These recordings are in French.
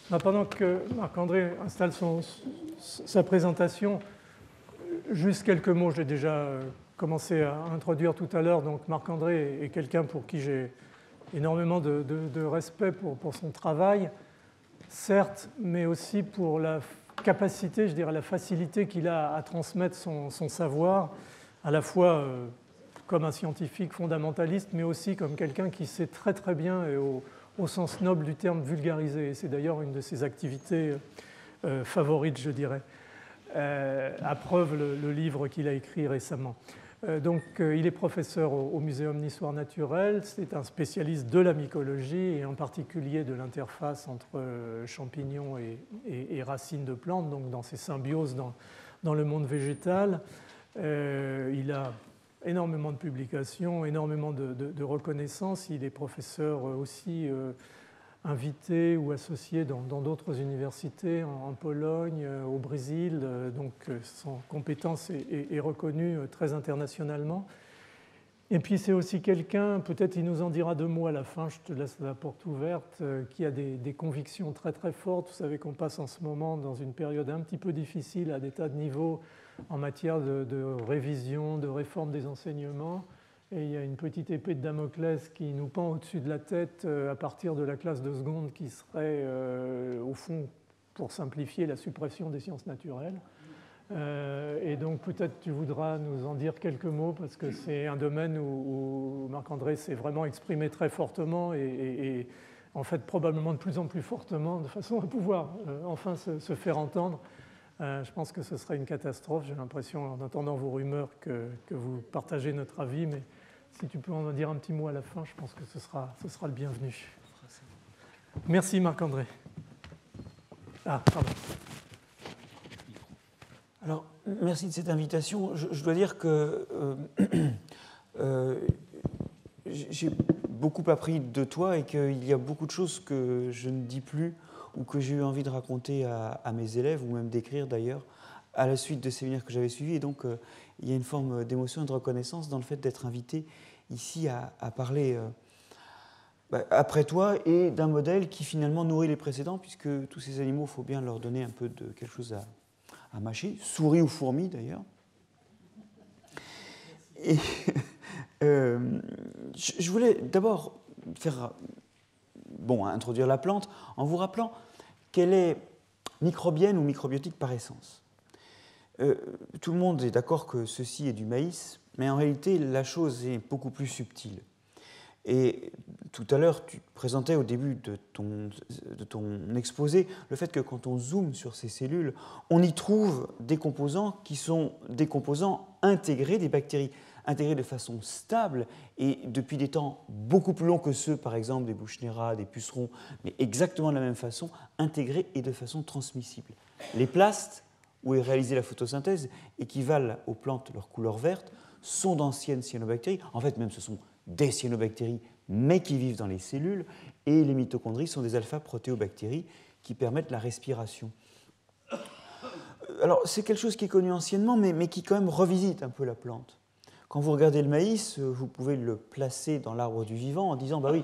Pendant que Marc-André installe sa présentation, juste quelques mots, j'ai déjà commencé à introduire tout à l'heure. Donc Marc-André est quelqu'un pour qui j'ai énormément de respect pour son travail, certes, mais aussi pour la capacité, je dirais la facilité qu'il a à transmettre son savoir, à la fois comme un scientifique fondamentaliste, mais aussi comme quelqu'un qui sait très très bien, et au sens noble du terme, vulgariser. Et c'est d'ailleurs une de ses activités favorites, je dirais. À preuve le livre qu'il a écrit récemment. Il est professeur au Muséum d'histoire naturelle, c'est un spécialiste de la mycologie et en particulier de l'interface entre champignons et racines de plantes, donc dans ces symbioses dans le monde végétal. Il a énormément de publications, énormément de reconnaissances. Il est professeur aussi invité ou associé dans d'autres universités, en Pologne, au Brésil. Donc son compétence est reconnue très internationalement. Et puis c'est aussi quelqu'un, peut-être il nous en dira deux mots à la fin, je te laisse la porte ouverte, qui a des convictions très très fortes. Vous savez qu'on passe en ce moment dans une période un petit peu difficile à des tas de niveaux en matière de révision, de réforme des enseignements. Et il y a une petite épée de Damoclès qui nous pend au-dessus de la tête à partir de la classe de seconde qui serait, au fond, pour simplifier, la suppression des sciences naturelles. Et donc peut-être tu voudras nous en dire quelques mots parce que c'est un domaine où Marc-André s'est vraiment exprimé très fortement et en fait probablement de plus en plus fortement de façon à pouvoir enfin se faire entendre. Je pense que ce serait une catastrophe. J'ai l'impression, en entendant vos rumeurs, que vous partagez notre avis, mais si tu peux en dire un petit mot à la fin, je pense que ce sera le bienvenu. Merci Marc-André. Ah, pardon. Alors, merci de cette invitation. Je dois dire que j'ai beaucoup appris de toi et qu'il y a beaucoup de choses que je ne dis plus ou que j'ai eu envie de raconter à mes élèves, ou même d'écrire d'ailleurs, à la suite de séminaires que j'avais suivis. Et donc, il y a une forme d'émotion et de reconnaissance dans le fait d'être invité ici à parler après toi et d'un modèle qui finalement nourrit les précédents, puisque tous ces animaux, il faut bien leur donner un peu de quelque chose à mâcher, souris ou fourmis d'ailleurs. Et je voulais d'abord introduire la plante en vous rappelant qu'elle est microbienne ou microbiotique par essence. Tout le monde est d'accord que ceci est du maïs, mais en réalité, la chose est beaucoup plus subtile. Et tout à l'heure, tu présentais au début de ton exposé le fait que quand on zoome sur ces cellules, on y trouve des composants qui sont des composants intégrés des bactéries, intégrés de façon stable et depuis des temps beaucoup plus longs que ceux, par exemple, des Buchnera, des pucerons, mais exactement de la même façon, intégrés et de façon transmissible. Les plastes, où est réalisée la photosynthèse et qui valent aux plantes leur couleur verte, sont d'anciennes cyanobactéries. En fait, même ce sont des cyanobactéries, mais qui vivent dans les cellules, et les mitochondries sont des alpha-protéobactéries qui permettent la respiration. Alors, c'est quelque chose qui est connu anciennement, mais qui quand même revisite un peu la plante. Quand vous regardez le maïs, vous pouvez le placer dans l'arbre du vivant en disant, bah oui,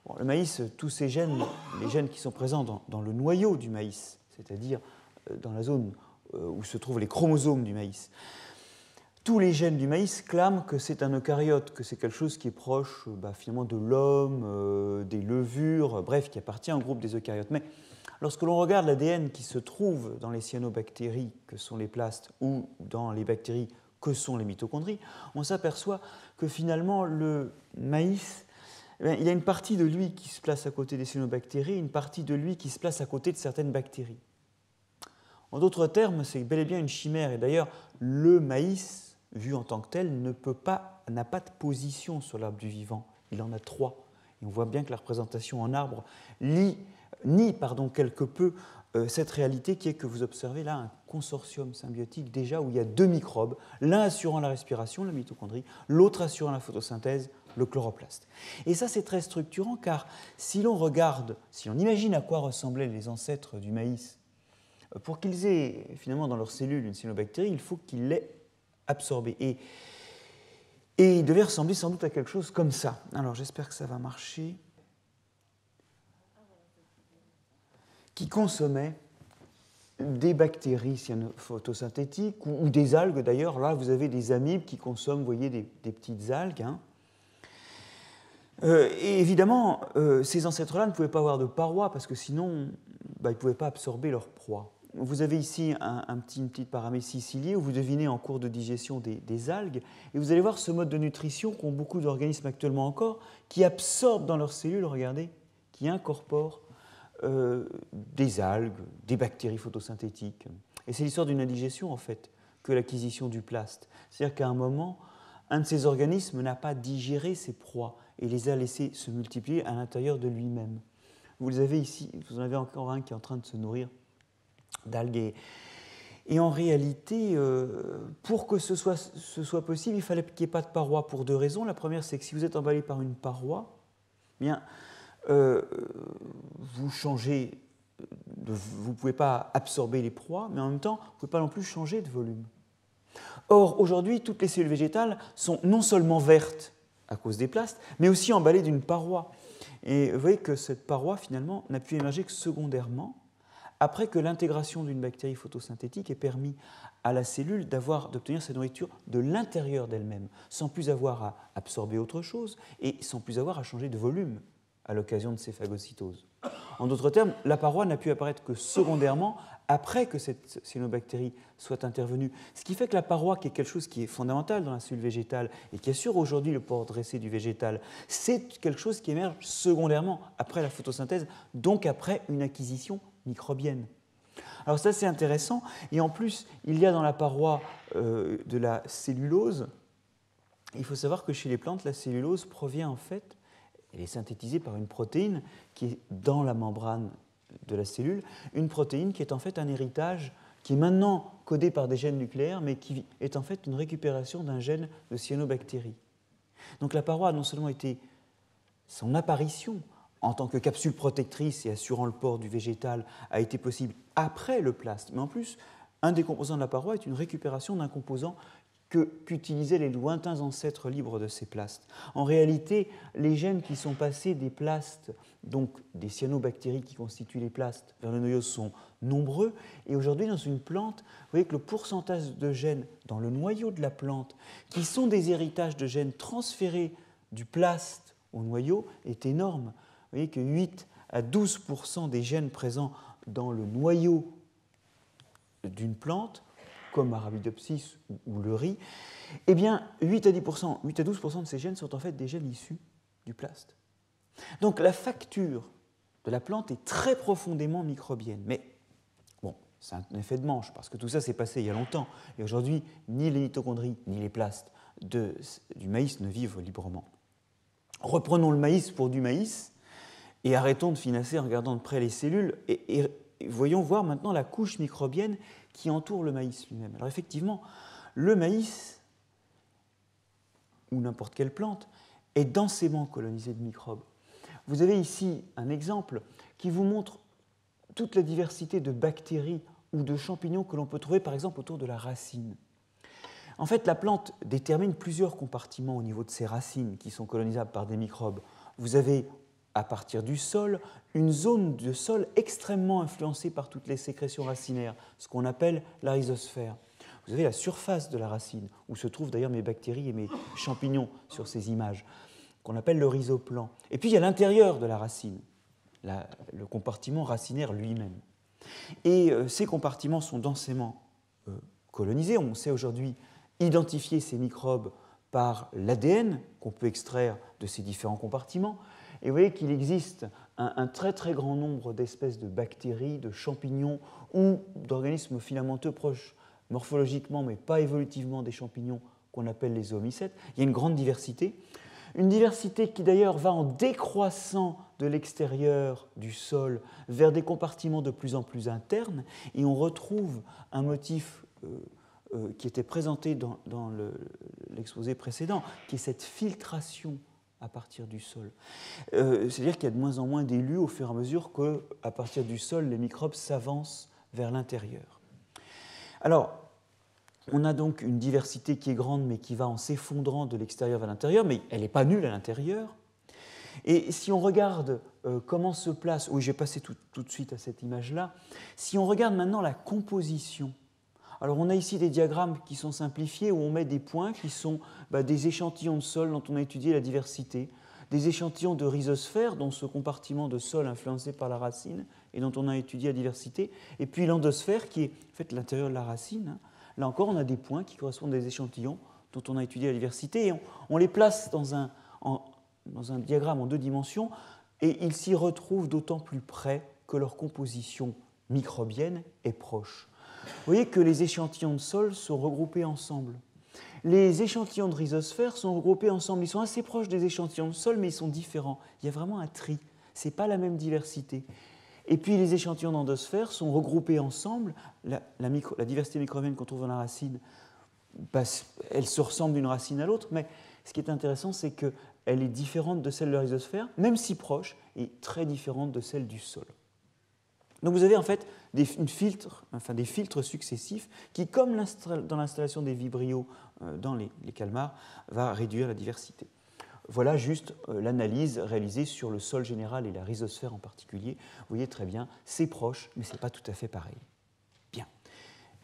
bon, le maïs, tous ces gènes, les gènes qui sont présents dans le noyau du maïs, c'est-à-dire dans la zone où se trouvent les chromosomes du maïs, tous les gènes du maïs clament que c'est un eucaryote, que c'est quelque chose qui est proche finalement de l'homme, des levures, bref, qui appartient au groupe des eucaryotes. Mais lorsque l'on regarde l'ADN qui se trouve dans les cyanobactéries, que sont les plastes, ou dans les bactéries, que sont les mitochondries, on s'aperçoit que finalement le maïs, il y a une partie de lui qui se place à côté des cyanobactéries, une partie de lui qui se place à côté de certaines bactéries. En d'autres termes, c'est bel et bien une chimère. Et d'ailleurs, le maïs, vu en tant que tel, n'a pas de position sur l'arbre du vivant. Il en a 3. Et on voit bien que la représentation en arbre nie quelque peu cette réalité qui est que vous observez là un consortium symbiotique déjà où il y a 2 microbes, l'un assurant la respiration, la mitochondrie, l'autre assurant la photosynthèse, le chloroplaste. Et ça, c'est très structurant car si l'on imagine à quoi ressemblaient les ancêtres du maïs, pour qu'ils aient finalement dans leurs cellules une cyanobactérie, il faut qu'ils l'aient absorbée. Et il devait ressembler sans doute à quelque chose comme ça. Alors j'espère que ça va marcher. qui consommaient des bactéries cyanophtosynthétiques ou des algues d'ailleurs. Là, vous avez des amibes qui consomment, vous voyez, des petites algues. Hein. Et évidemment, ces ancêtres-là ne pouvaient pas avoir de parois parce que sinon, ils ne pouvaient pas absorber leur proie. Vous avez ici une petite paramécie ciliée où vous devinez en cours de digestion des algues et vous allez voir ce mode de nutrition qu'ont beaucoup d'organismes actuellement encore qui absorbent dans leurs cellules, regardez, qui incorporent des algues, des bactéries photosynthétiques. Et c'est l'histoire d'une indigestion en fait que l'acquisition du plaste. C'est-à-dire qu'à un moment, un de ces organismes n'a pas digéré ses proies et les a laissés se multiplier à l'intérieur de lui-même. Vous avez ici, vous en avez encore un qui est en train de se nourrir d'algues. Et en réalité, pour que ce soit possible, il fallait qu'il n'y ait pas de paroi pour deux raisons. La première, c'est que si vous êtes emballé par une paroi, bien, vous changez, vous ne pouvez pas absorber les proies, mais en même temps, vous ne pouvez pas non plus changer de volume. Or, aujourd'hui, toutes les cellules végétales sont non seulement vertes à cause des plastes, mais aussi emballées d'une paroi. Et vous voyez que cette paroi, finalement, n'a pu émerger que secondairement, après que l'intégration d'une bactérie photosynthétique ait permis à la cellule d'obtenir sa nourriture de l'intérieur d'elle-même, sans plus avoir à absorber autre chose et sans plus avoir à changer de volume à l'occasion de ces phagocytoses. En d'autres termes, la paroi n'a pu apparaître que secondairement après que cette cyanobactérie soit intervenue. Ce qui fait que la paroi, qui est quelque chose qui est fondamental dans la cellule végétale et qui assure aujourd'hui le port dressé du végétal, c'est quelque chose qui émerge secondairement après la photosynthèse, donc après une acquisition microbienne. Alors ça, c'est intéressant. Et en plus, il y a dans la paroi de la cellulose. Il faut savoir que chez les plantes, la cellulose provient en fait, elle est synthétisée par une protéine qui est dans la membrane de la cellule, une protéine qui est en fait un héritage qui est maintenant codé par des gènes nucléaires, mais qui est en fait une récupération d'un gène de cyanobactérie. Donc la paroi a non seulement été son apparition en tant que capsule protectrice et assurant le port du végétal a été possible après le plaste, mais en plus, un des composants de la paroi est une récupération d'un composant qu'utilisaient les lointains ancêtres libres de ces plastes. En réalité, les gènes qui sont passés des plastes, donc des cyanobactéries qui constituent les plastes, vers le noyau sont nombreux. Et aujourd'hui, dans une plante, vous voyez que le pourcentage de gènes dans le noyau de la plante, qui sont des héritages de gènes transférés du plaste au noyau, est énorme. Vous voyez que 8 à 12% des gènes présents dans le noyau d'une plante, comme Arabidopsis ou le riz, eh bien 8 à 12% de ces gènes sont en fait des gènes issus du plaste. Donc la facture de la plante est très profondément microbienne. Mais bon, c'est un effet de manche, parce que tout ça s'est passé il y a longtemps. Et aujourd'hui, ni les mitochondries, ni les plastes du maïs ne vivent librement. Reprenons le maïs pour du maïs, et arrêtons de financer en regardant de près les cellules, et voyons voir maintenant la couche microbienne qui entoure le maïs lui-même. Alors effectivement, le maïs, ou n'importe quelle plante, est densément colonisé de microbes. Vous avez ici un exemple qui vous montre toute la diversité de bactéries ou de champignons que l'on peut trouver par exemple autour de la racine. En fait, la plante détermine plusieurs compartiments au niveau de ses racines qui sont colonisables par des microbes. Vous avez, à partir du sol, une zone de sol extrêmement influencée par toutes les sécrétions racinaires, ce qu'on appelle la rhizosphère. Vous avez la surface de la racine, où se trouvent d'ailleurs mes bactéries et mes champignons sur ces images, qu'on appelle le rhizoplan. Et puis il y a l'intérieur de la racine, le compartiment racinaire lui-même. Et ces compartiments sont densément colonisés. On sait aujourd'hui identifier ces microbes par l'ADN qu'on peut extraire de ces différents compartiments. Et vous voyez qu'il existe un très très grand nombre d'espèces de bactéries, de champignons ou d'organismes filamenteux proches morphologiquement mais pas évolutivement des champignons qu'on appelle les zoomycètes. Il y a une grande diversité. Une diversité qui d'ailleurs va en décroissant de l'extérieur du sol vers des compartiments de plus en plus internes. Et on retrouve un motif qui était présenté dans l'exposé précédent, qui est cette filtration à partir du sol. C'est-à-dire qu'il y a de moins en moins d'élus au fur et à mesure qu'à partir du sol, les microbes s'avancent vers l'intérieur. Alors, on a donc une diversité qui est grande, mais qui va en s'effondrant de l'extérieur vers l'intérieur, mais elle n'est pas nulle à l'intérieur. Et si on regarde comment se place, oui, je vais passer tout de suite à cette image-là, si on regarde maintenant la composition, alors on a ici des diagrammes qui sont simplifiés où on met des points qui sont des échantillons de sol dont on a étudié la diversité, des échantillons de rhizosphère, dont ce compartiment de sol influencé par la racine et dont on a étudié la diversité, et puis l'endosphère qui est en fait l'intérieur de la racine. Là encore, on a des points qui correspondent à des échantillons dont on a étudié la diversité, et on les place dans un diagramme en 2 dimensions, et ils s'y retrouvent d'autant plus près que leur composition microbienne est proche. Vous voyez que les échantillons de sol sont regroupés ensemble. Les échantillons de rhizosphère sont regroupés ensemble. Ils sont assez proches des échantillons de sol, mais ils sont différents. Il y a vraiment un tri. Ce n'est pas la même diversité. Et puis les échantillons d'endosphère sont regroupés ensemble. La diversité microbienne qu'on trouve dans la racine, elle se ressemble d'une racine à l'autre, mais ce qui est intéressant, c'est qu'elle est différente de celle de la rhizosphère, même si proche, et très différente de celle du sol. Donc vous avez en fait des filtres successifs qui, comme dans l'installation des vibrios dans les calmars, va réduire la diversité. Voilà juste l'analyse réalisée sur le sol général et la rhizosphère en particulier. Vous voyez très bien, c'est proche, mais ce n'est pas tout à fait pareil. Bien.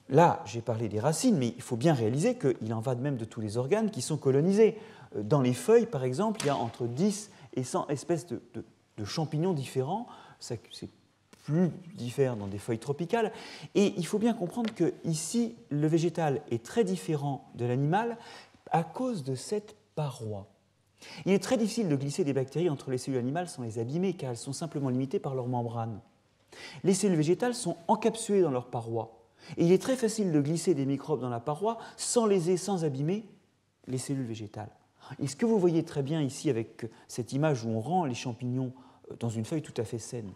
Là, j'ai parlé des racines, mais il faut bien réaliser qu'il en va de même de tous les organes qui sont colonisés. Dans les feuilles, par exemple, il y a entre 10 et 100 espèces de champignons différents. C'est plus diffère dans des feuilles tropicales. Et il faut bien comprendre que ici, le végétal est très différent de l'animal à cause de cette paroi. Il est très difficile de glisser des bactéries entre les cellules animales sans les abîmer, car elles sont simplement limitées par leur membrane. Les cellules végétales sont encapsulées dans leur paroi. Et il est très facile de glisser des microbes dans la paroi sans abîmer les cellules végétales. Et ce que vous voyez très bien ici avec cette image où on rend les champignons dans une feuille tout à fait saine,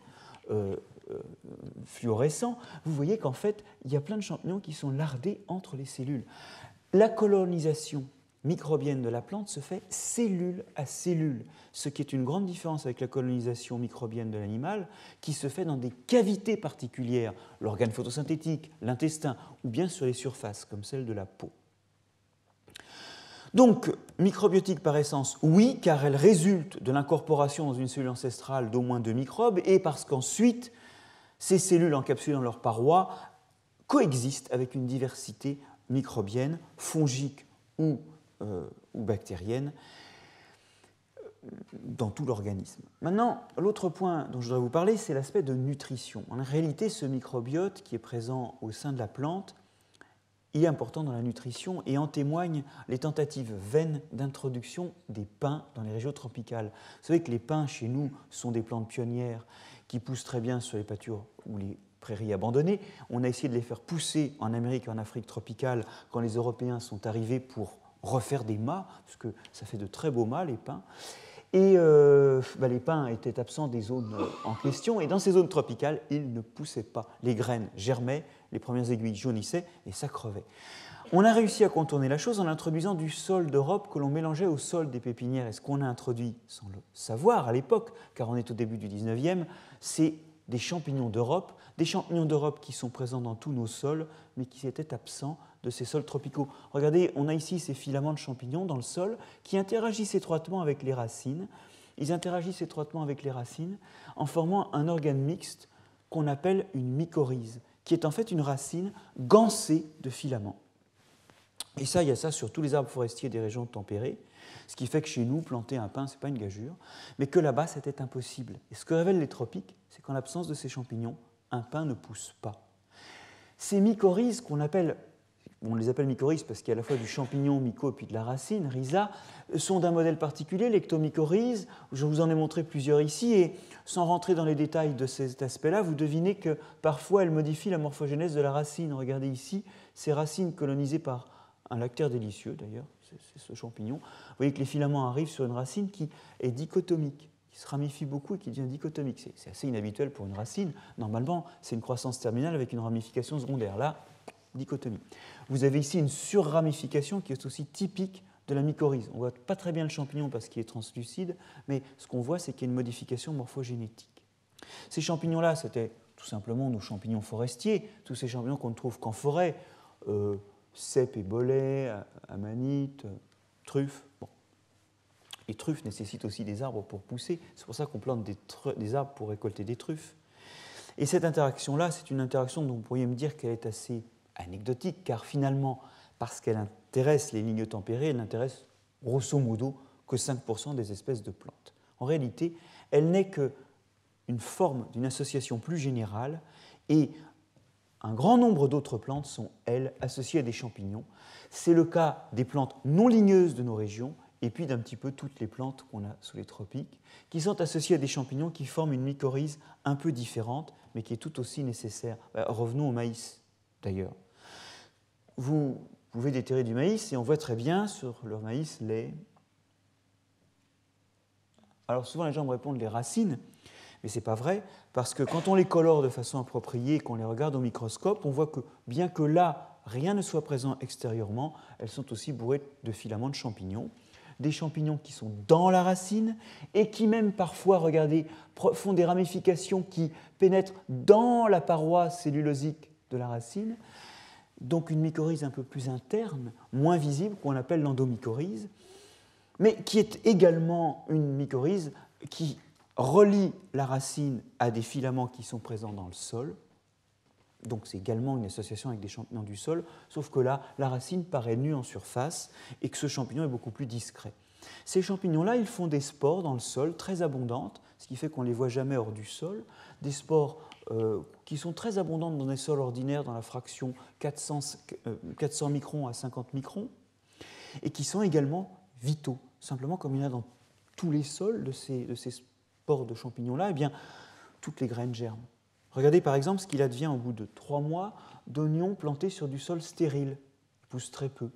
fluorescent, vous voyez qu'en fait, il y a plein de champignons qui sont lardés entre les cellules. La colonisation microbienne de la plante se fait cellule à cellule, ce qui est une grande différence avec la colonisation microbienne de l'animal, qui se fait dans des cavités particulières, l'organe photosynthétique, l'intestin, ou bien sur les surfaces, comme celle de la peau. Donc, microbiotique par essence, oui, car elle résulte de l'incorporation dans une cellule ancestrale d'au moins 2 microbes, et parce qu'ensuite, ces cellules encapsulées dans leur paroi coexistent avec une diversité microbienne, fongique ou bactérienne, dans tout l'organisme. Maintenant, l'autre point dont je voudrais vous parler, c'est l'aspect de nutrition. En réalité, ce microbiote qui est présent au sein de la plante, il est important dans la nutrition et en témoignent les tentatives vaines d'introduction des pins dans les régions tropicales. Vous savez que les pins, chez nous, sont des plantes pionnières qui poussent très bien sur les pâtures ou les prairies abandonnées. On a essayé de les faire pousser en Amérique et en Afrique tropicale quand les Européens sont arrivés pour refaire des mâts, parce que ça fait de très beaux mâts, les pins. Et les pins étaient absents des zones en question, et dans ces zones tropicales, ils ne poussaient pas. Les graines germaient, les premières aiguilles jaunissaient, et ça crevait. On a réussi à contourner la chose en introduisant du sol d'Europe que l'on mélangeait au sol des pépinières. Et ce qu'on a introduit, sans le savoir à l'époque, car on est au début du 19e, c'est des champignons d'Europe qui sont présents dans tous nos sols, mais qui étaient absents de ces sols tropicaux. Regardez, on a ici ces filaments de champignons dans le sol qui interagissent étroitement avec les racines. Ils interagissent étroitement avec les racines en formant un organe mixte qu'on appelle une mycorhize, qui est en fait une racine gancée de filaments. Et ça, il y a ça sur tous les arbres forestiers des régions tempérées, ce qui fait que chez nous, planter un pin, ce n'est pas une gageure, mais que là-bas, c'était impossible. Et ce que révèlent les tropiques, c'est qu'en l'absence de ces champignons, un pin ne pousse pas. Ces mycorhizes on les appelle mycorhizes parce qu'il y a à la fois du champignon myco et puis de la racine, rhiza, sont d'un modèle particulier, l'ectomycorhize. Je vous en ai montré plusieurs ici, et sans rentrer dans les détails de cet aspect-là, vous devinez que parfois elles modifient la morphogénèse de la racine. Regardez ici, ces racines colonisées par un lactaire délicieux d'ailleurs, c'est ce champignon. Vous voyez que les filaments arrivent sur une racine qui est dichotomique, qui se ramifie beaucoup et qui devient dichotomique. C'est assez inhabituel pour une racine. Normalement, c'est une croissance terminale avec une ramification secondaire. Là, dichotomie. Vous avez ici une surramification qui est aussi typique de la mycorhize. On ne voit pas très bien le champignon parce qu'il est translucide, mais ce qu'on voit, c'est qu'il y a une modification morphogénétique. Ces champignons-là, c'était tout simplement nos champignons forestiers, tous ces champignons qu'on ne trouve qu'en forêt, cèpes et bolets, amanites, truffes. Bon. Les truffes nécessitent aussi des arbres pour pousser. C'est pour ça qu'on plante des arbres pour récolter des truffes. Et cette interaction-là, c'est une interaction dont vous pourriez me dire qu'elle est assez anecdotique, car finalement, parce qu'elle intéresse les lignes tempérées, elle n'intéresse grosso modo que 5% des espèces de plantes. En réalité, elle n'est qu'une forme d'une association plus générale, et un grand nombre d'autres plantes sont, elles, associées à des champignons. C'est le cas des plantes non ligneuses de nos régions, et puis d'un petit peu toutes les plantes qu'on a sous les tropiques, qui sont associées à des champignons qui forment une mycorhize un peu différente, mais qui est tout aussi nécessaire. Revenons au maïs, d'ailleurs. Vous pouvez déterrer du maïs, et on voit très bien sur le maïs les... Alors souvent les gens me répondent les racines, mais ce n'est pas vrai, parce que quand on les colore de façon appropriée, qu'on les regarde au microscope, on voit que bien que là, rien ne soit présent extérieurement, elles sont aussi bourrées de filaments de champignons. Des champignons qui sont dans la racine et qui même parfois, regardez, font des ramifications qui pénètrent dans la paroi cellulosique de la racine, donc une mycorhize un peu plus interne, moins visible, qu'on appelle l'endomycorhize, mais qui est également une mycorhize qui relie la racine à des filaments qui sont présents dans le sol. Donc c'est également une association avec des champignons du sol, sauf que là, la racine paraît nue en surface et que ce champignon est beaucoup plus discret. Ces champignons-là, ils font des spores dans le sol très abondantes, ce qui fait qu'on ne les voit jamais hors du sol, des spores qui sont très abondantes dans des sols ordinaires dans la fraction 400 microns à 50 microns, et qui sont également vitaux. Simplement, comme il y en a dans tous les sols de ces spores de champignons-là, eh bien, toutes les graines germent. Regardez par exemple ce qu'il advient au bout de 3 mois d'oignons plantés sur du sol stérile. Ils poussent très peu.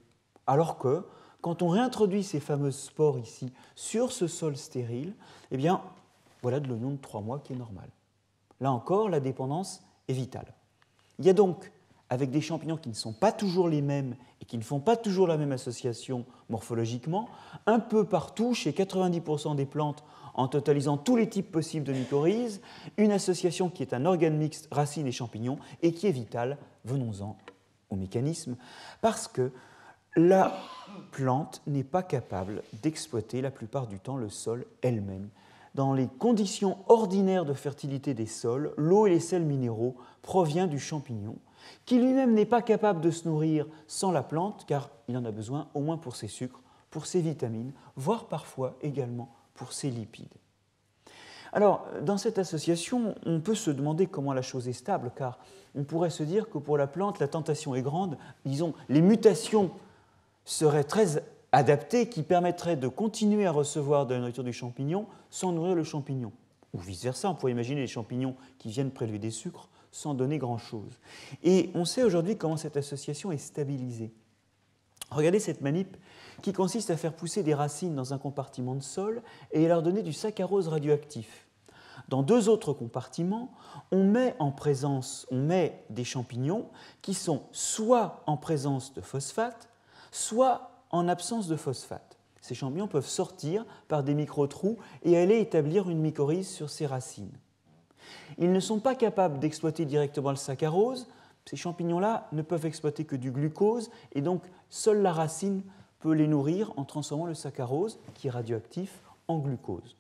Alors que, quand on réintroduit ces fameuses spores ici sur ce sol stérile, eh bien, voilà de l'oignon de 3 mois qui est normal. Là encore, la dépendance est vitale. Il y a donc, avec des champignons qui ne sont pas toujours les mêmes et qui ne font pas toujours la même association morphologiquement, un peu partout, chez 90% des plantes, en totalisant tous les types possibles de mycorhizes, une association qui est un organe mixte racines et champignons et qui est vitale, venons-en au mécanisme, parce que la plante n'est pas capable d'exploiter la plupart du temps le sol elle-même. Dans les conditions ordinaires de fertilité des sols, l'eau et les sels minéraux proviennent du champignon, qui lui-même n'est pas capable de se nourrir sans la plante, car il en a besoin au moins pour ses sucres, pour ses vitamines, voire parfois également pour ses lipides. Alors, dans cette association, on peut se demander comment la chose est stable, car on pourrait se dire que pour la plante, la tentation est grande. Disons, les mutations seraient très adaptées qui permettraient de continuer à recevoir de la nourriture du champignon sans nourrir le champignon. Ou vice-versa, on pourrait imaginer les champignons qui viennent prélever des sucres sans donner grand-chose. Et on sait aujourd'hui comment cette association est stabilisée. Regardez cette manip qui consiste à faire pousser des racines dans un compartiment de sol et à leur donner du saccharose radioactif. Dans 2 autres compartiments, on met des champignons qui sont soit en présence de phosphate, soit en absence de phosphate. Ces champignons peuvent sortir par des micro-trous et aller établir une mycorhize sur ces racines. Ils ne sont pas capables d'exploiter directement le saccharose. Ces champignons-là ne peuvent exploiter que du glucose et donc seule la racine peut les nourrir en transformant le saccharose, qui est radioactif, en glucose.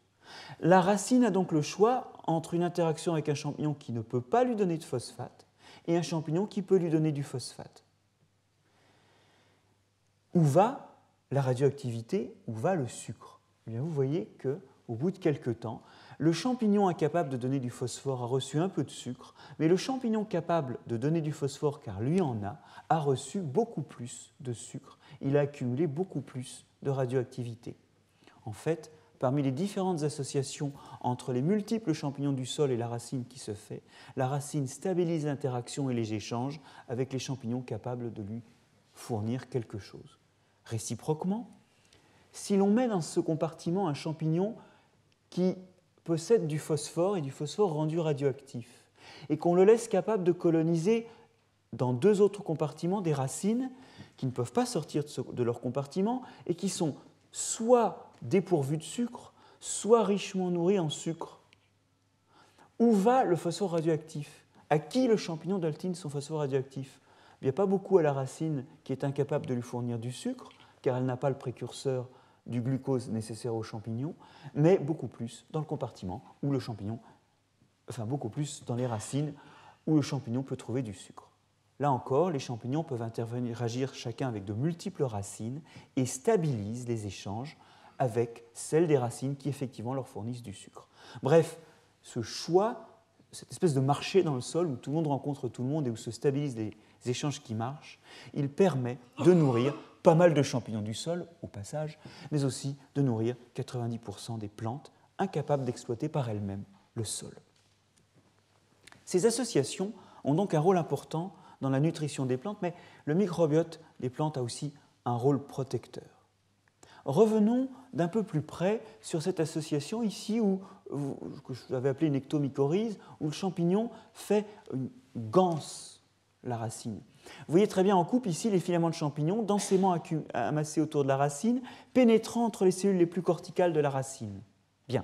La racine a donc le choix entre une interaction avec un champignon qui ne peut pas lui donner de phosphate et un champignon qui peut lui donner du phosphate. Où va la radioactivité? Où va le sucre? Eh bien, vous voyez qu'au bout de quelques temps, le champignon incapable de donner du phosphore a reçu un peu de sucre, mais le champignon capable de donner du phosphore, car lui en a reçu beaucoup plus de sucre. Il a accumulé beaucoup plus de radioactivité. En fait, parmi les différentes associations entre les multiples champignons du sol et la racine qui se fait, la racine stabilise l'interaction et les échanges avec les champignons capables de lui fournir quelque chose. Réciproquement, si l'on met dans ce compartiment un champignon qui possède du phosphore et du phosphore rendu radioactif, et qu'on le laisse capable de coloniser dans 2 autres compartiments des racines qui ne peuvent pas sortir de leur compartiment et qui sont soit dépourvues de sucre, soit richement nourries en sucre. Où va le phosphore radioactif? À qui le champignon destine son phosphore radioactif? Il n'y a pas beaucoup à la racine qui est incapable de lui fournir du sucre, car elle n'a pas le précurseur du glucose nécessaire aux champignons, mais beaucoup plus dans le compartiment où le champignon, enfin beaucoup plus dans les racines où le champignon peut trouver du sucre. Là encore, les champignons peuvent interagir chacun avec de multiples racines et stabilisent les échanges avec celles des racines qui effectivement leur fournissent du sucre. Bref, ce choix, cette espèce de marché dans le sol où tout le monde rencontre tout le monde et où se stabilisent les échanges qui marchent, il permet de nourrir pas mal de champignons du sol, au passage, mais aussi de nourrir 90% des plantes incapables d'exploiter par elles-mêmes le sol. Ces associations ont donc un rôle important dans la nutrition des plantes, mais le microbiote des plantes a aussi un rôle protecteur. Revenons d'un peu plus près sur cette association ici que je l'avais appelée une ectomycorhize, où le champignon fait une ganse la racine. Vous voyez très bien en coupe ici les filaments de champignons densément amassés autour de la racine, pénétrant entre les cellules les plus corticales de la racine. Bien.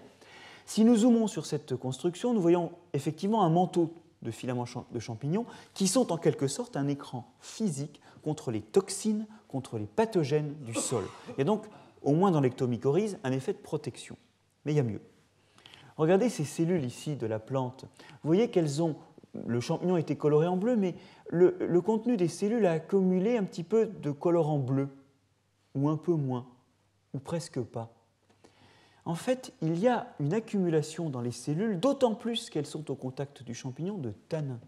Si nous zoomons sur cette construction, nous voyons effectivement un manteau de filaments de champignons qui sont en quelque sorte un écran physique contre les toxines, contre les pathogènes du sol. Il y a donc, au moins dans l'ectomycorhize, un effet de protection. Mais il y a mieux. Regardez ces cellules ici de la plante. Vous voyez qu'elles ont, le champignon a été coloré en bleu, mais le contenu des cellules a accumulé un petit peu de colorant bleu, ou un peu moins, ou presque pas. En fait, il y a une accumulation dans les cellules, d'autant plus qu'elles sont au contact du champignon, de tanins.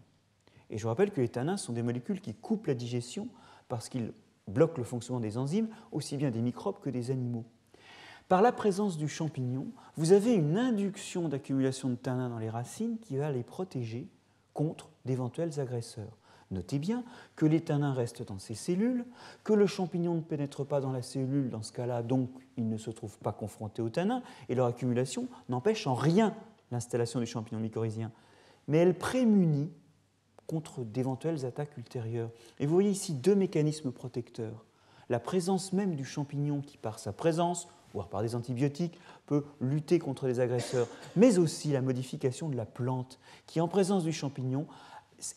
Et je vous rappelle que les tanins sont des molécules qui coupent la digestion parce qu'ils bloquent le fonctionnement des enzymes, aussi bien des microbes que des animaux. Par la présence du champignon, vous avez une induction d'accumulation de tanins dans les racines qui va les protéger contre d'éventuels agresseurs. Notez bien que les tanins restent dans ces cellules, que le champignon ne pénètre pas dans la cellule, dans ce cas-là, donc il ne se trouve pas confronté aux tanins, et leur accumulation n'empêche en rien l'installation du champignon mycorhizien. Mais elle prémunit contre d'éventuelles attaques ultérieures. Et vous voyez ici deux mécanismes protecteurs. La présence même du champignon qui, par sa présence, voire par des antibiotiques, peut lutter contre les agresseurs, mais aussi la modification de la plante qui, en présence du champignon,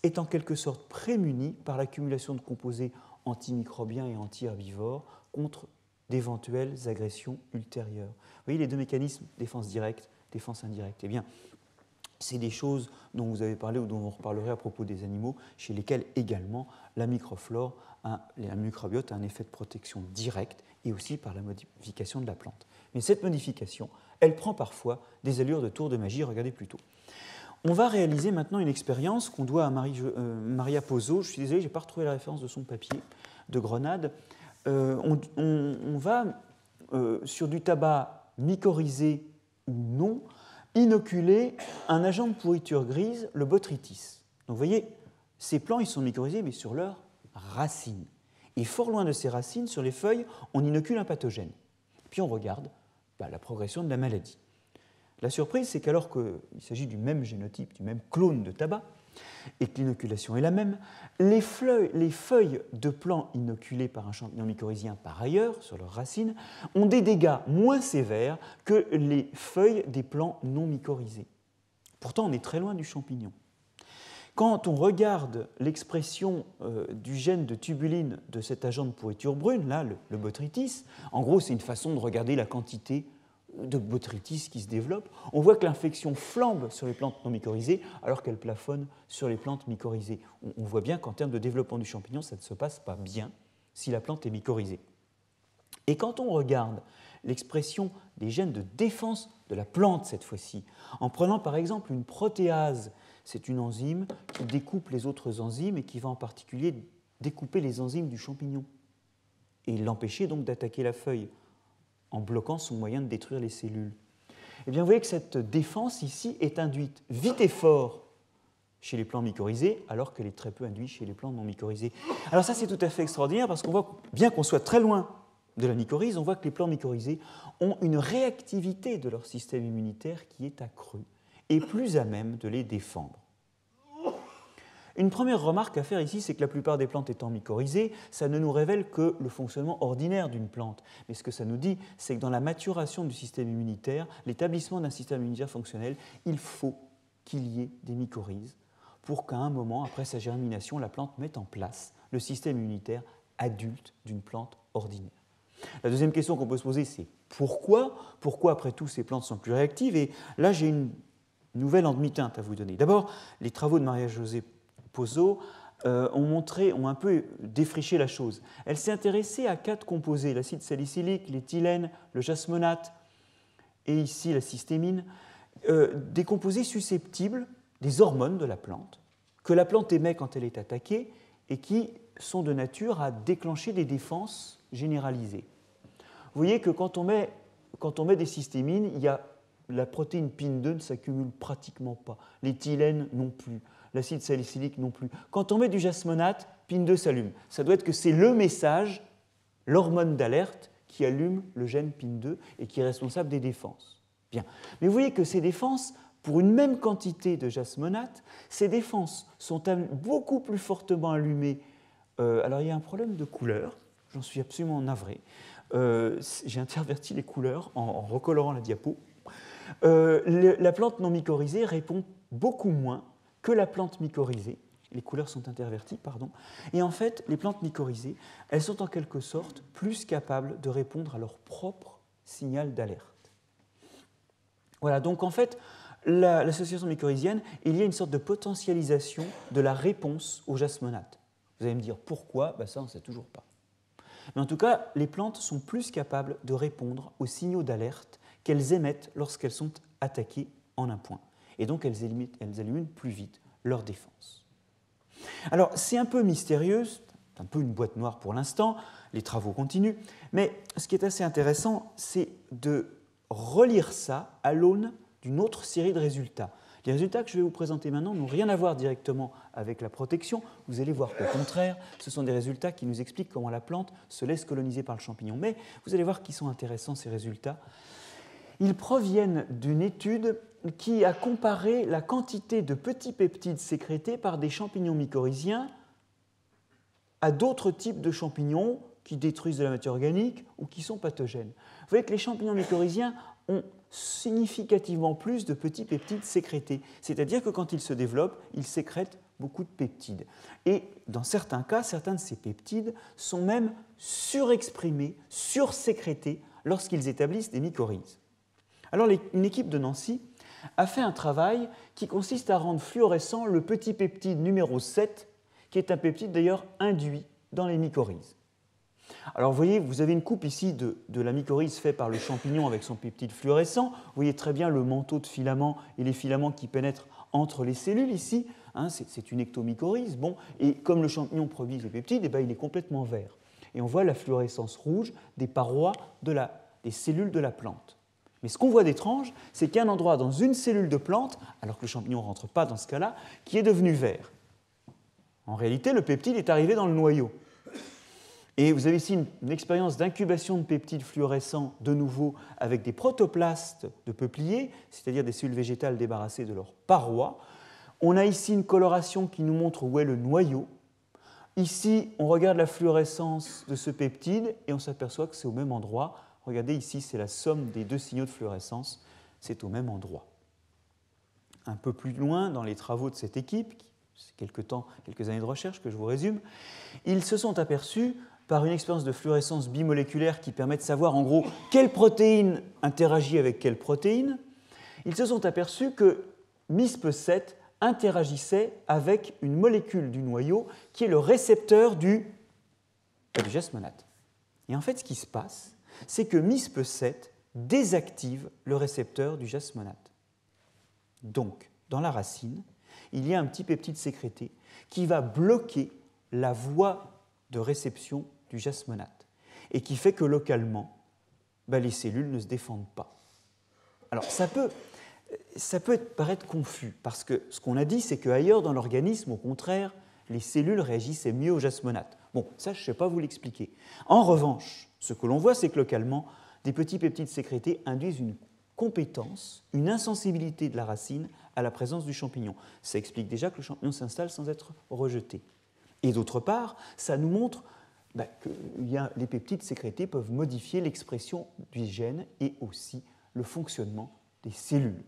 est en quelque sorte prémunie par l'accumulation de composés antimicrobiens et anti-herbivores contre d'éventuelles agressions ultérieures. Vous voyez les deux mécanismes, défense directe, défense indirecte. Eh bien, c'est des choses dont vous avez parlé ou dont on reparlerait à propos des animaux, chez lesquels également la microflore, le microbiote a un effet de protection directe et aussi par la modification de la plante. Mais cette modification, elle prend parfois des allures de tour de magie, regardez plutôt. On va réaliser maintenant une expérience qu'on doit à Maria Pozzo. Je suis désolé, je n'ai pas retrouvé la référence de son papier de Grenade. On va, sur du tabac mycorhizé ou non, inoculer un agent de pourriture grise, le botrytis. Donc vous voyez, ces plants, ils sont mycorhizés, mais sur leurs racines. Et fort loin de ces racines, sur les feuilles, on inocule un pathogène. Puis on regarde la progression de la maladie. La surprise, c'est qu'alors qu'il s'agit du même génotype, du même clone de tabac, et que l'inoculation est la même, les feuilles de plants inoculés par un champignon mycorhizien par ailleurs, sur leurs racines, ont des dégâts moins sévères que les feuilles des plants non mycorhizés. Pourtant, on est très loin du champignon. Quand on regarde l'expression du gène de tubuline de cet agent de pourriture brune, là, le botrytis, en gros, c'est une façon de regarder la quantité de botrytis qui se développe, on voit que l'infection flambe sur les plantes non mycorhizées alors qu'elle plafonne sur les plantes mycorhizées. On voit bien qu'en termes de développement du champignon, ça ne se passe pas bien si la plante est mycorhizée. Et quand on regarde l'expression des gènes de défense de la plante cette fois-ci, en prenant par exemple une protéase, c'est une enzyme qui découpe les autres enzymes et qui va en particulier découper les enzymes du champignon et l'empêcher donc d'attaquer la feuille en bloquant son moyen de détruire les cellules. Eh bien, vous voyez que cette défense ici est induite vite et fort chez les plants mycorhizés, alors qu'elle est très peu induite chez les plants non mycorhizés. Alors ça, c'est tout à fait extraordinaire, parce qu'on voit, bien qu'on soit très loin de la mycorhize, on voit que les plants mycorhizés ont une réactivité de leur système immunitaire qui est accrue et plus à même de les défendre. Une première remarque à faire ici, c'est que la plupart des plantes étant mycorhizées, ça ne nous révèle que le fonctionnement ordinaire d'une plante. Mais ce que ça nous dit, c'est que dans la maturation du système immunitaire, l'établissement d'un système immunitaire fonctionnel, il faut qu'il y ait des mycorhizes pour qu'à un moment, après sa germination, la plante mette en place le système immunitaire adulte d'une plante ordinaire. La deuxième question qu'on peut se poser, c'est pourquoi ? Pourquoi, après tout, ces plantes sont plus réactives ? Et là, j'ai une nouvelle en demi-teinte à vous donner. D'abord, les travaux de Maria-Josée Pozzo ont un peu défriché la chose. Elle s'est intéressée à 4 composés, l'acide salicylique, l'éthylène, le jasmonate et ici la cystémine, des composés susceptibles des hormones de la plante, que la plante émet quand elle est attaquée et qui sont de nature à déclencher des défenses généralisées. Vous voyez que quand on met des cystémines, la protéine PIN2 ne s'accumule pratiquement pas, l'éthylène non plus, l'acide salicylique non plus. Quand on met du jasmonate, PIN2 s'allume. Ça doit être que c'est le message, l'hormone d'alerte, qui allume le gène PIN2 et qui est responsable des défenses. Bien. Mais vous voyez que ces défenses, pour une même quantité de jasmonate, ces défenses sont beaucoup plus fortement allumées. Alors il y a un problème de couleur, j'en suis absolument navré. J'ai interverti les couleurs en recolorant la diapo. La plante non mycorhizée répond beaucoup moins que la plante mycorhizée. Les couleurs sont interverties, pardon. Et en fait, les plantes mycorhizées, elles sont en quelque sorte plus capables de répondre à leur propre signal d'alerte. Voilà, donc en fait, l'association mycorhizienne, il y a une sorte de potentialisation de la réponse au jasmonate. Vous allez me dire pourquoi ? Ça, on ne sait toujours pas. Mais en tout cas, les plantes sont plus capables de répondre aux signaux d'alerte qu'elles émettent lorsqu'elles sont attaquées en un point. Et donc, elles allument plus vite leur défense. Alors, c'est un peu mystérieux, c'est un peu une boîte noire pour l'instant, les travaux continuent, mais ce qui est assez intéressant, c'est de relire ça à l'aune d'une autre série de résultats. Les résultats que je vais vous présenter maintenant n'ont rien à voir directement avec la protection. Vous allez voir qu'au contraire, ce sont des résultats qui nous expliquent comment la plante se laisse coloniser par le champignon. Mais vous allez voir qu'ils sont intéressants, ces résultats. Ils proviennent d'une étude qui a comparé la quantité de petits peptides sécrétés par des champignons mycorhiziens à d'autres types de champignons qui détruisent de la matière organique ou qui sont pathogènes. Vous voyez que les champignons mycorhiziens ont significativement plus de petits peptides sécrétés, c'est-à-dire que quand ils se développent, ils sécrètent beaucoup de peptides. Et dans certains cas, certains de ces peptides sont même surexprimés, sursécrétés lorsqu'ils établissent des mycorhizes. Alors une équipe de Nancy a fait un travail qui consiste à rendre fluorescent le petit peptide numéro 7, qui est un peptide d'ailleurs induit dans les mycorhizes. Alors vous voyez, vous avez une coupe ici de la mycorhize faite par le champignon avec son peptide fluorescent. Vous voyez très bien le manteau de filaments et les filaments qui pénètrent entre les cellules ici. C'est une ectomycorhize. Bon, et comme le champignon produit les peptides, il est complètement vert. Et on voit la fluorescence rouge des parois des cellules de la plante. Mais ce qu'on voit d'étrange, c'est qu'il y a un endroit dans une cellule de plante, alors que le champignon ne rentre pas dans ce cas-là, qui est devenu vert. En réalité, le peptide est arrivé dans le noyau. Et vous avez ici une expérience d'incubation de peptides fluorescents, de nouveau, avec des protoplastes de peupliers, c'est-à-dire des cellules végétales débarrassées de leurs parois. On a ici une coloration qui nous montre où est le noyau. Ici, on regarde la fluorescence de ce peptide et on s'aperçoit que c'est au même endroit. Regardez, ici, c'est la somme des deux signaux de fluorescence. C'est au même endroit. Un peu plus loin, dans les travaux de cette équipe, c'est quelques années de recherche que je vous résume, ils se sont aperçus par une expérience de fluorescence bimoléculaire qui permet de savoir en gros quelle protéine interagit avec quelle protéine, ils se sont aperçus que MISP7 interagissait avec une molécule du noyau qui est le récepteur du jasmonate. Et en fait, ce qui se passe, c'est que MISP7 désactive le récepteur du jasmonate. Donc, dans la racine, il y a un petit peptide sécrété qui va bloquer la voie de réception du jasmonate et qui fait que localement, les cellules ne se défendent pas. Alors ça peut paraître confus parce que ce qu'on a dit, c'est qu'ailleurs dans l'organisme, au contraire, les cellules réagissaient mieux au jasmonate. Bon, ça je ne sais pas vous l'expliquer. En revanche, ce que l'on voit, c'est que localement, des petits peptides sécrétés induisent une compétence, une insensibilité de la racine à la présence du champignon. Ça explique déjà que le champignon s'installe sans être rejeté. Et d'autre part, ça nous montre que les peptides sécrétés peuvent modifier l'expression du gène et aussi le fonctionnement des cellules.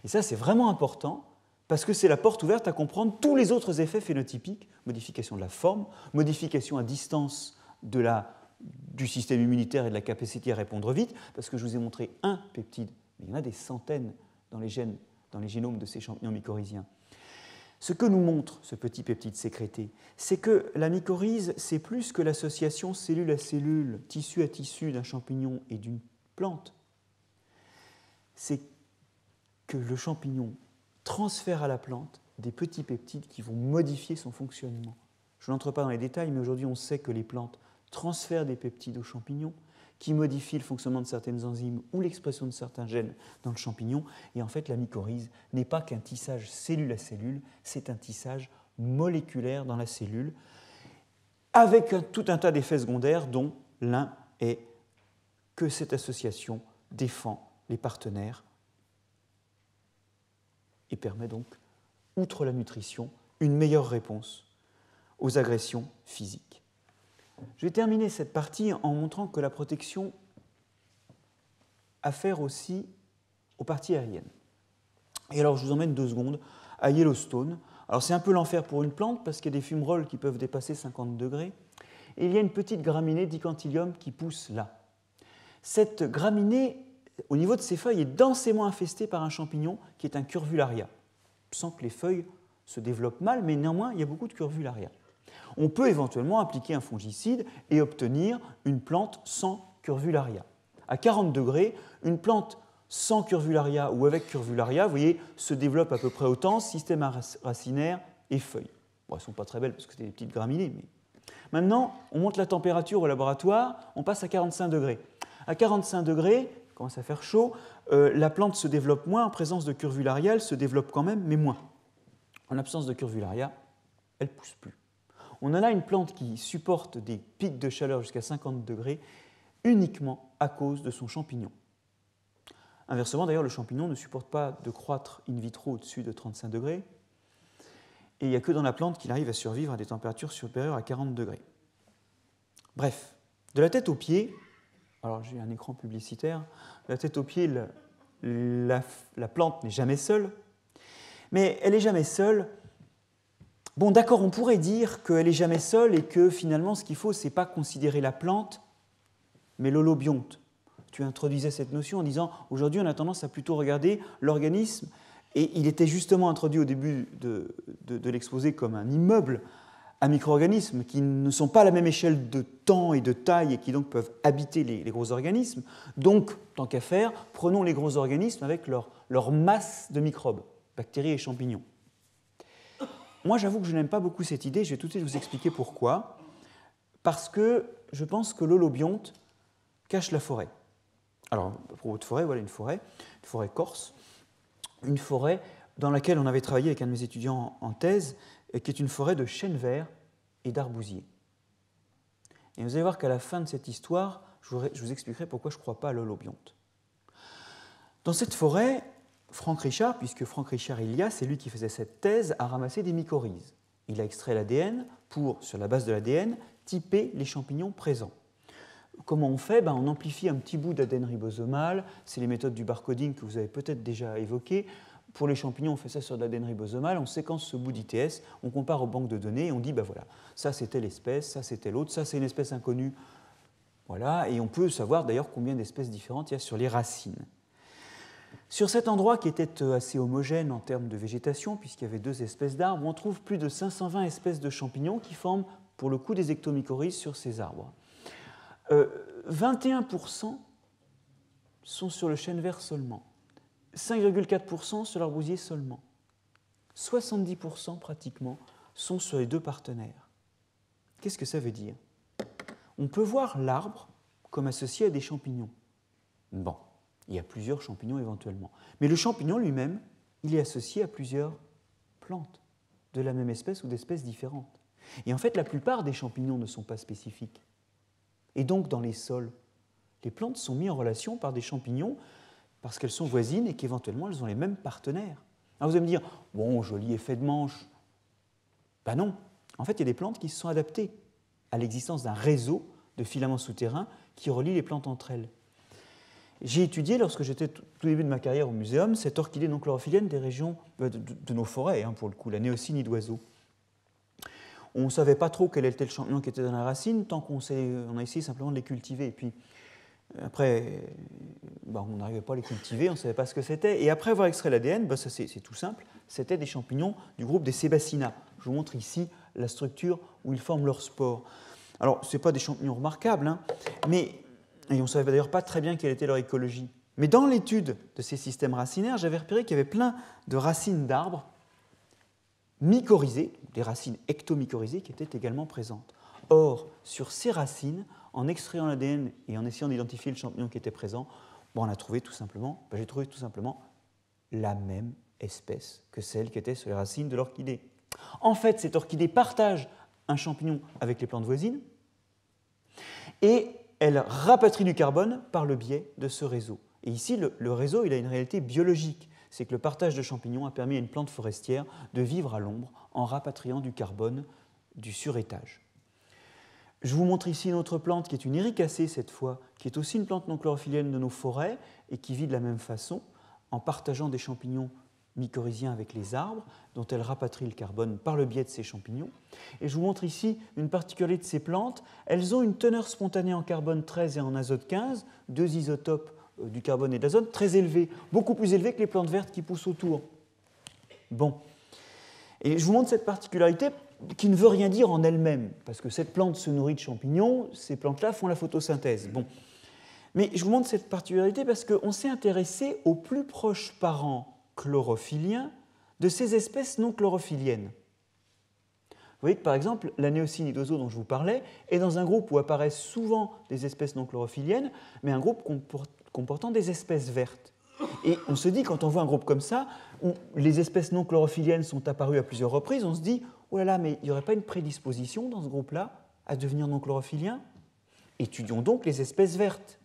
Et ça, c'est vraiment important parce que c'est la porte ouverte à comprendre tous les autres effets phénotypiques, modification de la forme, modification à distance de du système immunitaire et de la capacité à répondre vite, parce que je vous ai montré un peptide, mais il y en a des centaines dans les génomes de ces champignons mycorhiziens. Ce que nous montre ce petit peptide sécrété, c'est que la mycorhize, c'est plus que l'association cellule à cellule, tissu à tissu d'un champignon et d'une plante. C'est que le champignon transfère à la plante des petits peptides qui vont modifier son fonctionnement. Je n'entre pas dans les détails, mais aujourd'hui on sait que les plantes transfèrent des peptides aux champignons qui modifient le fonctionnement de certaines enzymes ou l'expression de certains gènes dans le champignon. Et en fait, la mycorhize n'est pas qu'un tissage cellule à cellule, c'est un tissage moléculaire dans la cellule, avec tout un tas d'effets secondaires, dont l'un est que cette association défend les partenaires et permet donc, outre la nutrition, une meilleure réponse aux agressions physiques. Je vais terminer cette partie en montrant que la protection a affaire aussi aux parties aériennes. Et alors, je vous emmène 2 secondes à Yellowstone. Alors, c'est un peu l'enfer pour une plante parce qu'il y a des fumerolles qui peuvent dépasser 50 degrés. Et il y a une petite graminée Dicantylium qui pousse là. Cette graminée, au niveau de ses feuilles, est densément infestée par un champignon qui est un Curvularia, sans que les feuilles se développent mal, mais néanmoins, il y a beaucoup de Curvularia. On peut éventuellement appliquer un fongicide et obtenir une plante sans Curvularia. À 40 degrés, une plante sans Curvularia ou avec Curvularia, vous voyez, se développe à peu près autant, système racinaire et feuilles. Bon, elles ne sont pas très belles parce que c'est des petites graminées. Mais... Maintenant, on monte la température au laboratoire, on passe à 45 degrés. À 45 degrés, il commence à faire chaud, la plante se développe moins, en présence de Curvularia, elle se développe quand même, mais moins. En absence de Curvularia, elle ne pousse plus. On a là une plante qui supporte des pics de chaleur jusqu'à 50 degrés uniquement à cause de son champignon. Inversement, d'ailleurs, le champignon ne supporte pas de croître in vitro au-dessus de 35 degrés. Et il n'y a que dans la plante qu'il arrive à survivre à des températures supérieures à 40 degrés. Bref, de la tête aux pieds, alors j'ai un écran publicitaire, de la tête aux pieds, la plante n'est jamais seule, mais elle n'est jamais seule. Bon, d'accord, on pourrait dire qu'elle n'est jamais seule et que finalement, ce qu'il faut, ce n'est pas considérer la plante, mais l'holobionte. Tu introduisais cette notion en disant, aujourd'hui, on a tendance à plutôt regarder l'organisme, et il était justement introduit au début de l'exposé comme un immeuble à micro-organismes qui ne sont pas à la même échelle de temps et de taille et qui donc peuvent habiter les gros organismes. Donc, tant qu'à faire, prenons les gros organismes avec leur masse de microbes, bactéries et champignons. Moi, j'avoue que je n'aime pas beaucoup cette idée, je vais tout de suite vous expliquer pourquoi. Parce que je pense que l'holobionte cache la forêt. Alors, à propos de forêt, voilà une forêt corse, une forêt dans laquelle on avait travaillé avec un de mes étudiants en thèse, qui est une forêt de chênes verts et d'arbousiers. Et vous allez voir qu'à la fin de cette histoire, je vous expliquerai pourquoi je ne crois pas à l'holobionte. Dans cette forêt, Frank Richard, puisque Frank Richard c'est lui qui faisait cette thèse, a ramassé des mycorhizes. Il a extrait l'ADN pour, sur la base de l'ADN, typer les champignons présents. Comment on fait ? On amplifie un petit bout d'ADN ribosomal, c'est les méthodes du barcoding que vous avez peut-être déjà évoquées. Pour les champignons, on fait ça sur de l'ADN ribosomal, on séquence ce bout d'ITS, on compare aux banques de données et on dit, voilà, ça c'est telle espèce, ça c'est telle autre, ça c'est une espèce inconnue. Voilà, et on peut savoir d'ailleurs combien d'espèces différentes il y a sur les racines. Sur cet endroit qui était assez homogène en termes de végétation, puisqu'il y avait 2 espèces d'arbres, on trouve plus de 520 espèces de champignons qui forment pour le coup des ectomycorhizes sur ces arbres. 21% sont sur le chêne vert seulement, 5,4% sur l'arbousier seulement, 70% pratiquement sont sur les 2 partenaires. Qu'est-ce que ça veut dire ? On peut voir l'arbre comme associé à des champignons. Bon, il y a plusieurs champignons éventuellement. Mais le champignon lui-même, il est associé à plusieurs plantes de la même espèce ou d'espèces différentes. Et en fait, la plupart des champignons ne sont pas spécifiques. Et donc, dans les sols, les plantes sont mises en relation par des champignons parce qu'elles sont voisines et qu'éventuellement, elles ont les mêmes partenaires. Alors vous allez me dire, bon, joli effet de manche. Ben non. En fait, il y a des plantes qui se sont adaptées à l'existence d'un réseau de filaments souterrains qui relient les plantes entre elles. J'ai étudié, lorsque j'étais tout début de ma carrière au muséum, cette orchidée non chlorophyllène des régions de nos forêts, pour le coup, la néocynide d'oiseaux. on ne savait pas trop quel était le champignon qui était dans la racine, tant qu'on a essayé simplement de les cultiver. Et puis, après, on n'arrivait pas à les cultiver, on ne savait pas ce que c'était. Et après avoir extrait l'ADN, c'est tout simple, c'était des champignons du groupe des Sébacina. Je vous montre ici la structure où ils forment leurs spores. Alors, ce n'est pas des champignons remarquables, hein, et on ne savait d'ailleurs pas très bien quelle était leur écologie. Mais dans l'étude de ces systèmes racinaires, j'avais repéré qu'il y avait plein de racines d'arbres mycorhizées, des racines ectomycorhizées qui étaient également présentes. Or, sur ces racines, en extrayant l'ADN et en essayant d'identifier le champignon qui était présent, j'ai trouvé tout simplement la même espèce que celle qui était sur les racines de l'orchidée. En fait, cette orchidée partage un champignon avec les plantes voisines et elle rapatrie du carbone par le biais de ce réseau. Et ici, le réseau il a une réalité biologique. C'est que le partage de champignons a permis à une plante forestière de vivre à l'ombre en rapatriant du carbone du surétage. Je vous montre ici une autre plante qui est une Ericacée cette fois, qui est aussi une plante non chlorophyllienne de nos forêts et qui vit de la même façon en partageant des champignons mycorhiziens avec les arbres, dont elle rapatrie le carbone par le biais de ces champignons. Et je vous montre ici une particularité de ces plantes. Elles ont une teneur spontanée en carbone 13 et en azote 15, deux isotopes du carbone et de l'azote très élevés, beaucoup plus élevés que les plantes vertes qui poussent autour. Bon. Et je vous montre cette particularité qui ne veut rien dire en elle-même, parce que cette plante se nourrit de champignons, ces plantes-là font la photosynthèse. Bon. Mais je vous montre cette particularité parce qu'on s'est intéressé aux plus proches parents chlorophylliens de ces espèces non chlorophylliennes. Vous voyez que par exemple, la néocinidoso dont je vous parlais est dans un groupe où apparaissent souvent des espèces non chlorophylliennes, mais un groupe comportant des espèces vertes. Et on se dit, quand on voit un groupe comme ça, où les espèces non chlorophylliennes sont apparues à plusieurs reprises, on se dit, oh là là, mais il n'y aurait pas une prédisposition dans ce groupe-là à devenir non chlorophylliens? Étudions donc les espèces vertes.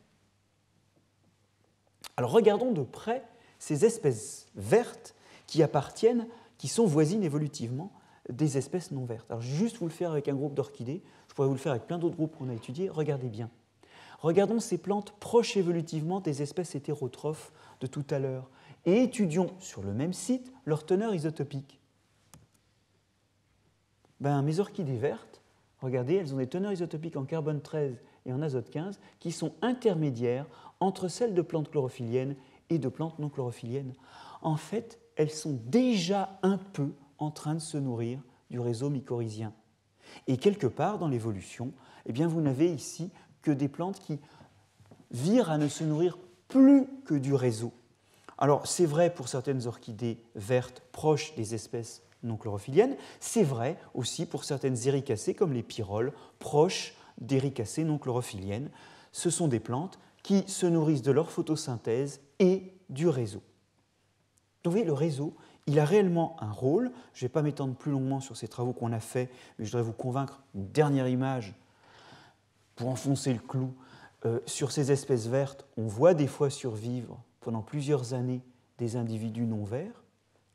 Alors regardons de près ces espèces vertes qui sont voisines évolutivement des espèces non vertes. Alors je vais juste vous le faire avec un groupe d'orchidées, je pourrais vous le faire avec plein d'autres groupes qu'on a étudiés, regardez bien. Regardons ces plantes proches évolutivement des espèces hétérotrophes de tout à l'heure et étudions sur le même site leur teneur isotopique. Mes orchidées vertes, regardez, elles ont des teneurs isotopiques en carbone 13 et en azote 15 qui sont intermédiaires entre celles de plantes chlorophylliennes et de plantes non chlorophylliennes. En fait, elles sont déjà un peu en train de se nourrir du réseau mycorhizien. Et quelque part dans l'évolution, vous n'avez ici que des plantes qui virent à ne se nourrir plus que du réseau. Alors, c'est vrai pour certaines orchidées vertes proches des espèces non chlorophylliennes, c'est vrai aussi pour certaines Ericacées comme les pyrroles proches d'Ericacées non chlorophylliennes. Ce sont des plantes qui se nourrissent de leur photosynthèse et du réseau. Donc vous voyez, le réseau, il a réellement un rôle. Je ne vais pas m'étendre plus longuement sur ces travaux qu'on a faits, mais je voudrais vous convaincre une dernière image pour enfoncer le clou. Sur ces espèces vertes, on voit des fois survivre pendant plusieurs années des individus non verts.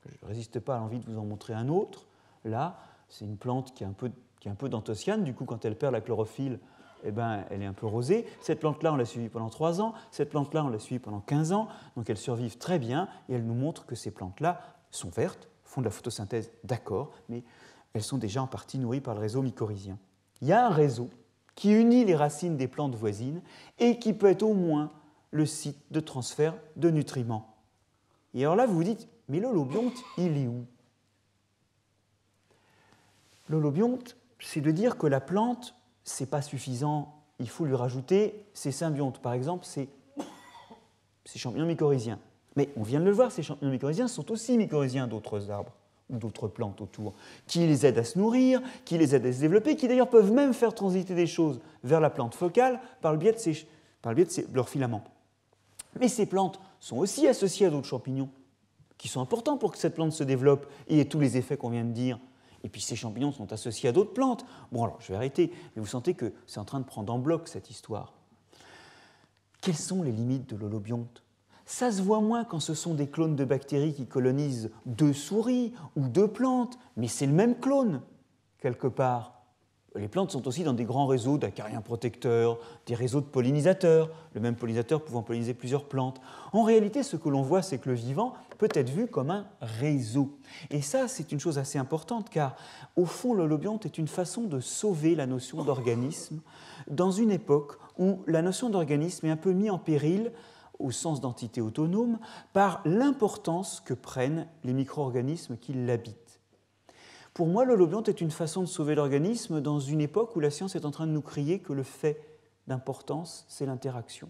Je ne résiste pas à l'envie de vous en montrer un autre. Là, c'est une plante qui est un peu d'anthocyane. Du coup, quand elle perd la chlorophylle, elle est un peu rosée. Cette plante-là, on l'a suivie pendant 3 ans. Cette plante-là, on l'a suivie pendant 15 ans. Donc, elles survivent très bien et elles nous montrent que ces plantes-là sont vertes, font de la photosynthèse, d'accord, mais elles sont déjà en partie nourries par le réseau mycorhizien. Il y a un réseau qui unit les racines des plantes voisines et qui peut être au moins le site de transfert de nutriments. Et alors là, vous vous dites, mais l'holobionte, il est où? L'holobionte, c'est de dire que la plante, ce n'est pas suffisant, il faut lui rajouter ses symbiontes. Par exemple, ces champignons mycorhiziens. Mais on vient de le voir, ces champignons mycorhiziens sont aussi mycorhiziens d'autres arbres ou d'autres plantes autour, qui les aident à se nourrir, qui les aident à se développer, qui d'ailleurs peuvent même faire transiter des choses vers la plante focale par le biais de leurs filaments. Mais ces plantes sont aussi associées à d'autres champignons qui sont importants pour que cette plante se développe et ait tous les effets qu'on vient de dire. Et puis ces champignons sont associés à d'autres plantes. Bon, alors je vais arrêter, mais vous sentez que c'est en train de prendre en bloc cette histoire. Quelles sont les limites de l'holobionte? Ça se voit moins quand ce sont des clones de bactéries qui colonisent 2 souris ou 2 plantes, mais c'est le même clone, quelque part. les plantes sont aussi dans des grands réseaux d'acariens protecteurs, des réseaux de pollinisateurs, le même pollinisateur pouvant polliniser plusieurs plantes. En réalité, ce que l'on voit, c'est que le vivant peut être vu comme un réseau. Et ça, c'est une chose assez importante, car au fond, l'holobionte est une façon de sauver la notion d'organisme dans une époque où la notion d'organisme est un peu mise en péril, au sens d'entité autonome, par l'importance que prennent les micro-organismes qui l'habitent. Pour moi, l'holobionte est une façon de sauver l'organisme dans une époque où la science est en train de nous crier que le fait d'importance, c'est l'interaction.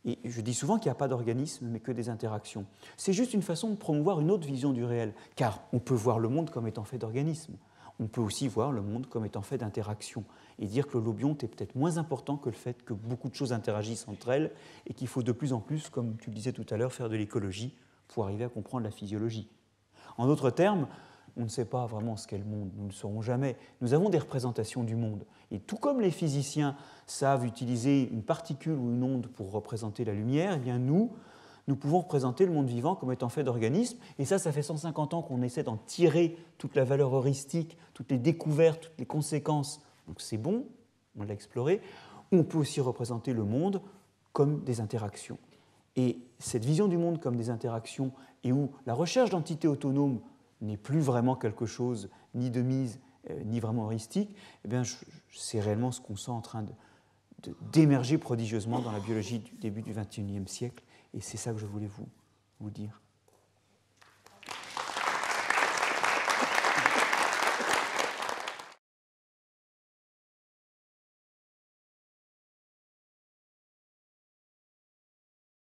Et je dis souvent qu'il n'y a pas d'organisme, mais que des interactions. C'est juste une façon de promouvoir une autre vision du réel, car on peut voir le monde comme étant fait d'organismes. On peut aussi voir le monde comme étant fait d'interactions, et dire que l'holobionte est peut-être moins important que le fait que beaucoup de choses interagissent entre elles, et qu'il faut de plus en plus, comme tu le disais tout à l'heure, faire de l'écologie pour arriver à comprendre la physiologie. En d'autres termes, on ne sait pas vraiment ce qu'est le monde, nous ne le saurons jamais. Nous avons des représentations du monde. Et tout comme les physiciens savent utiliser une particule ou une onde pour représenter la lumière, eh bien nous pouvons représenter le monde vivant comme étant fait d'organismes. Et ça fait 150 ans qu'on essaie d'en tirer toute la valeur heuristique, toutes les découvertes, toutes les conséquences. Donc c'est bon, on l'a exploré. On peut aussi représenter le monde comme des interactions. Et cette vision du monde comme des interactions, et où la recherche d'entités autonomes n'est plus vraiment quelque chose ni de mise, ni vraiment heuristique, eh bien, c'est réellement ce qu'on sent en train d'émerger prodigieusement dans la biologie du début du XXIe siècle, et c'est ça que je voulais vous dire.